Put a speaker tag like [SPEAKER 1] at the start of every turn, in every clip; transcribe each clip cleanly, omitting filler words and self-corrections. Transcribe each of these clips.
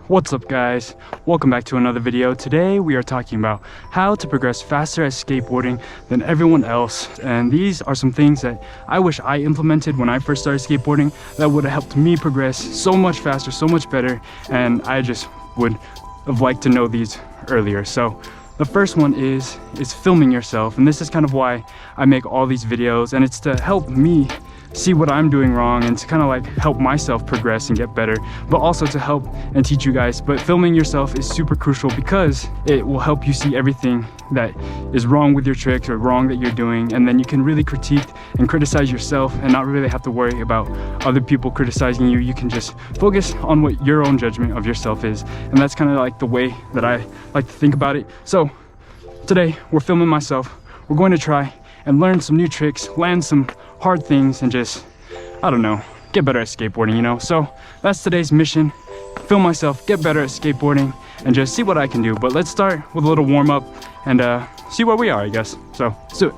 [SPEAKER 1] What's up guys, welcome back to another video. Today we are talking about how to progress faster at skateboarding than everyone else, and these are some things that I wish I implemented when I first started skateboarding that would have helped me progress so much faster, so much better, and I just would have liked to know these earlier. So the first one is filming yourself, and this is kind of why I make all these videos, and it's to help me see what I'm doing wrong and to kind of like help myself progress and get better, but also to help and teach you guys. But filming yourself is super crucial because it will help you see everything that is wrong with your tricks or wrong that you're doing, and then you can really critique and criticize yourself and not really have to worry about other people criticizing you. You can just focus on what your own judgment of yourself is, and that's kind of like the way that I like to think about it. So today we're filming myself. We're going to try and learn some new tricks, land some hard things, and just, I don't know, get better at skateboarding, you know? So that's today's mission. Film myself, get better at skateboarding, and just see what I can do. But let's start with a little warm up and see where we are, I guess. So let's do it.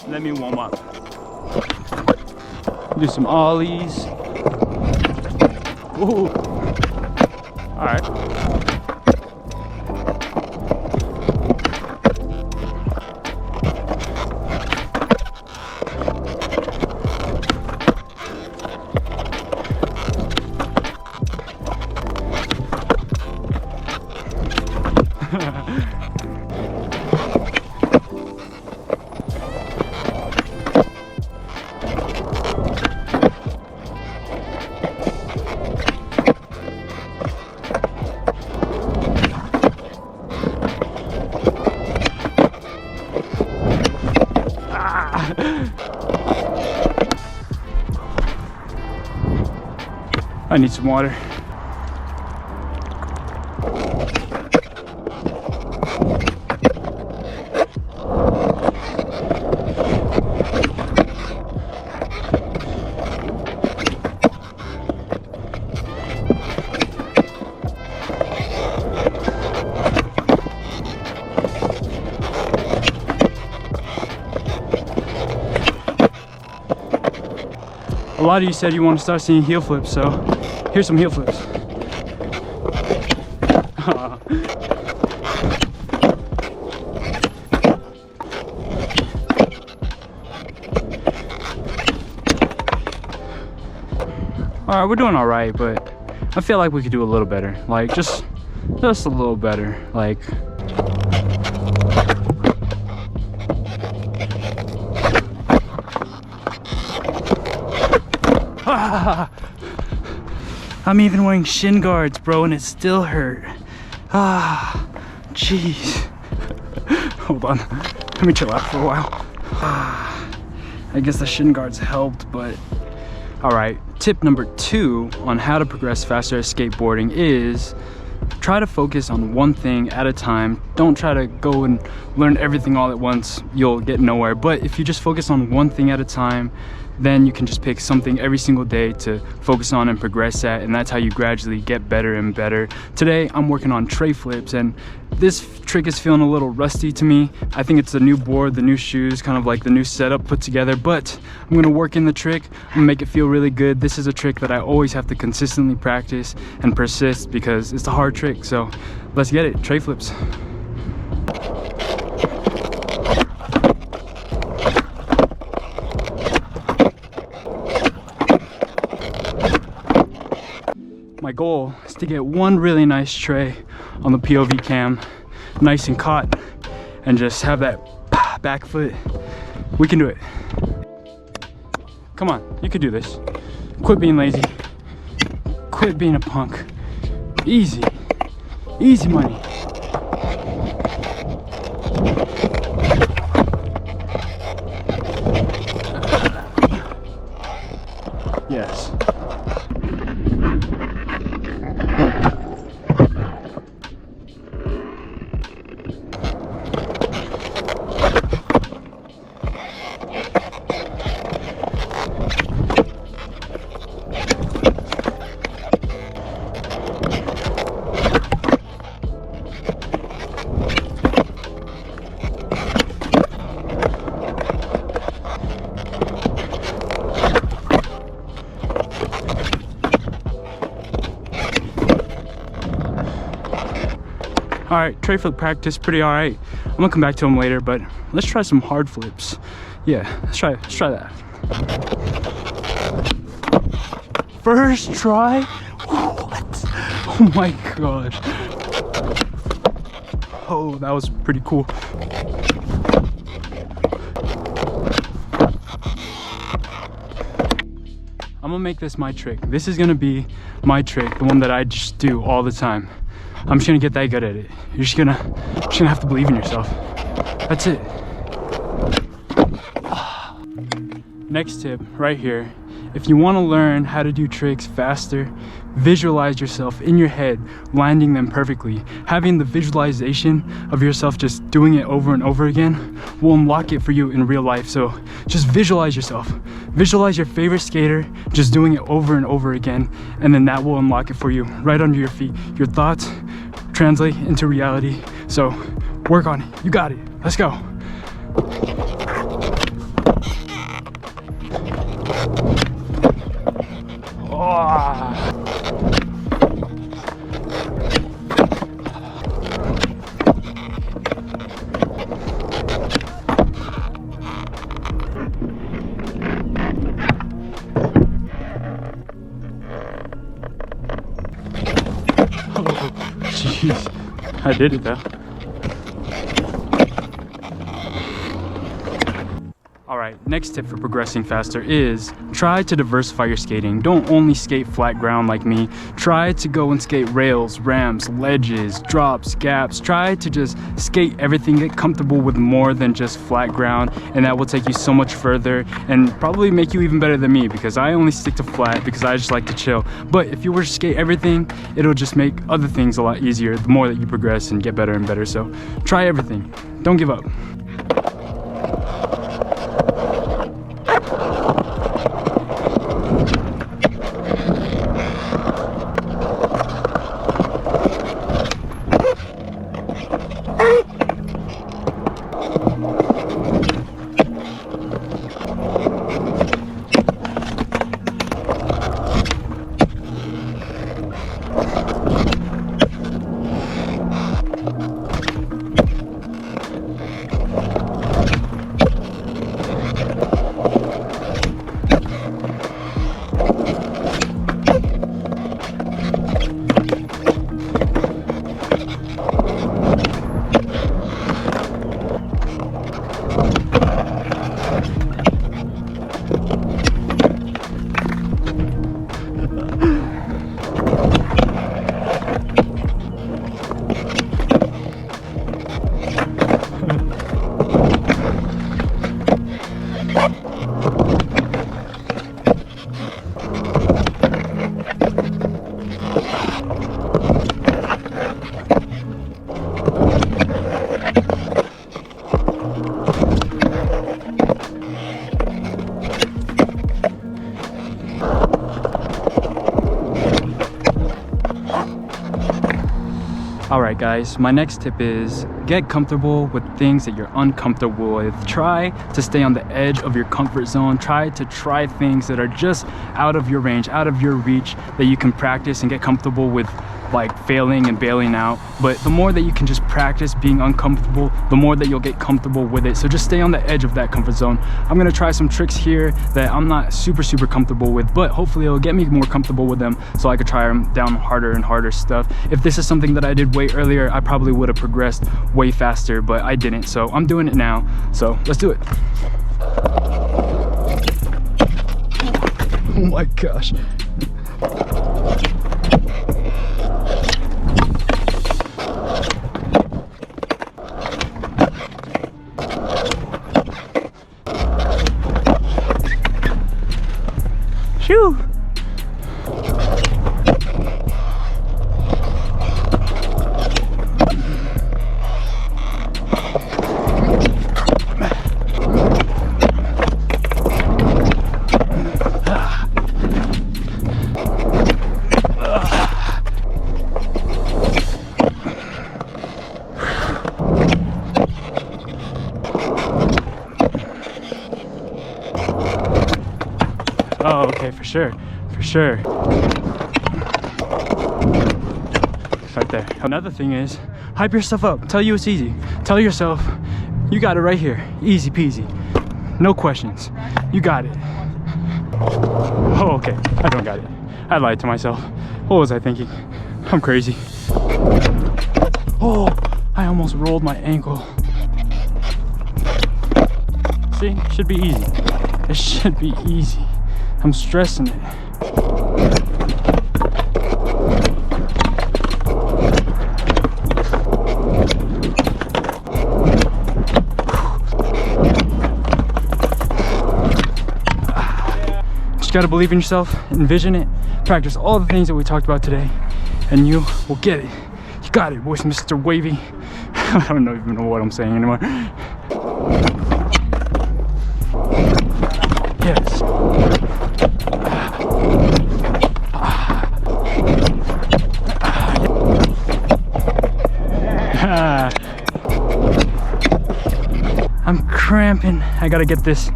[SPEAKER 1] Let me warm up. Do some ollies. Ooh. All right. I need some water. A lot of you said you want to start seeing heel flips, so here's some heel flips. Alright, we're doing alright, but I feel like we could do a little better. Like, just a little better. Like, I'm even wearing shin guards, bro, and it still hurt. Jeez. Hold on, let me chill out for a while. I guess the shin guards helped, but all right. Tip number 2 on how to progress faster at skateboarding is try to focus on one thing at a time. Don't try to go and learn everything all at once. You'll get nowhere. But if you just focus on one thing at a time, then you can just pick something every single day to focus on and progress at, and that's how you gradually get better and better. Today I'm working on tray flips, and this trick is feeling a little rusty to me. I think it's the new board, the new shoes, kind of like the new setup put together, but I'm gonna work in the trick. I'm gonna make it feel really good. This is a trick that I always have to consistently practice and persist because it's a hard trick. So let's get it. Tray flips. My goal is to get one really nice tray on the POV cam, nice and caught, and just have that back foot. We can do it. Come on, you can do this. Quit being lazy. Quit being a punk. Easy. Easy money. Yes. All right, tray flip practice, pretty all right. I'm gonna come back to them later, but let's try some hard flips. Yeah, let's try that. First try? What? Oh my gosh. Oh, that was pretty cool. I'm gonna make this my trick. This is gonna be my trick, the one that I just do all the time. I'm just gonna get that good at it. You're just gonna have to believe in yourself. That's it. Next tip right here. If you want to learn how to do tricks faster, visualize yourself in your head landing them perfectly. Having the visualization of yourself just doing it over and over again will unlock it for you in real life. So just visualize yourself. Visualize your favorite skater just doing it over and over again, and then that will unlock it for you right under your feet. Your thoughts translate into reality. So work on it. You got it. Let's go. Jeez, I did it though. Alright, next tip for progressing faster is try to diversify your skating. Don't only skate flat ground like me. Try to go and skate rails, ramps, ledges, drops, gaps. Try to just skate everything, get comfortable with more than just flat ground, and that will take you so much further and probably make you even better than me, because I only stick to flat because I just like to chill. But if you were to skate everything, it'll just make other things a lot easier the more that you progress and get better and better. So try everything. Don't give up. Alright guys, my next tip is get comfortable with things that you're uncomfortable with. Try to stay on the edge of your comfort zone. Try to try things that are just out of your range, out of your reach, that you can practice and get comfortable with, like failing and bailing out. But the more that you can just practice being uncomfortable, the more that you'll get comfortable with it. So just stay on the edge of that comfort zone. I'm gonna try some tricks here that I'm not super comfortable with, but hopefully it'll get me more comfortable with them so I could try them down harder and harder stuff. If this is something that I did way earlier, I probably would have progressed way faster, but I didn't. So I'm doing it now. So let's do it. Oh my gosh. Shoo! Oh, okay, for sure. Right there. Another thing is, Hype yourself up. Tell you it's easy. Tell yourself you got it right here. Easy peasy. No questions. You got it. Oh, okay. I don't got it. I lied to myself. What was I thinking? I'm crazy. Oh, I almost rolled my ankle. See, it should be easy. It should be easy. I'm stressing it. Just gotta believe in yourself, envision it, practice all the things that we talked about today, and you will get it. You got it, boys, Mr. Wavy. I don't even know what I'm saying anymore. Yes. I'm cramping. I gotta get this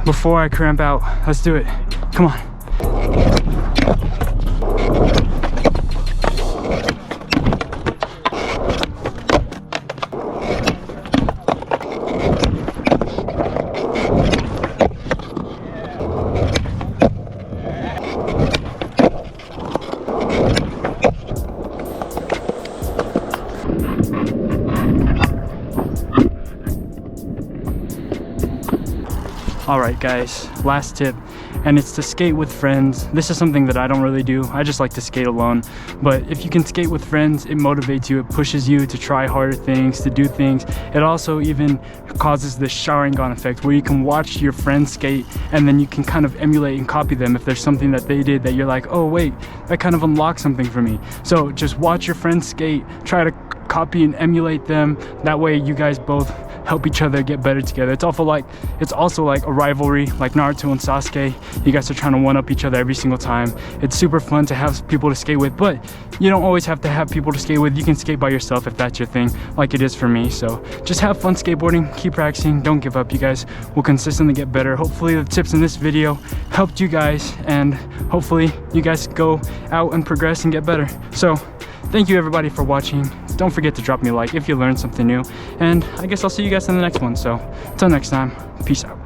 [SPEAKER 1] before I cramp out. Let's do it. Come on. Alright guys, last tip, and it's to skate with friends. This is something that I don't really do. I just like to skate alone. But if you can skate with friends, it motivates you, it pushes you to try harder things, to do things. It also even causes this Sharingan effect where you can watch your friends skate and then you can kind of emulate and copy them if there's something that they did that you're like, oh wait, that kind of unlocked something for me. So just watch your friends skate, try to copy and emulate them. That way you guys both help each other get better together. It's also like a rivalry, like Naruto and Sasuke. You guys are trying to one up each other every single time. It's super fun to have people to skate with, but you don't always have to have people to skate with. You can skate by yourself if that's your thing, like it is for me. So just have fun skateboarding, keep practicing, don't give up. You guys will consistently get better. Hopefully the tips in this video helped you guys, and hopefully you guys go out and progress and get better. So thank you everybody for watching. Don't forget to drop me a like if you learned something new, and I guess I'll see you guys in the next one. So until next time, peace out.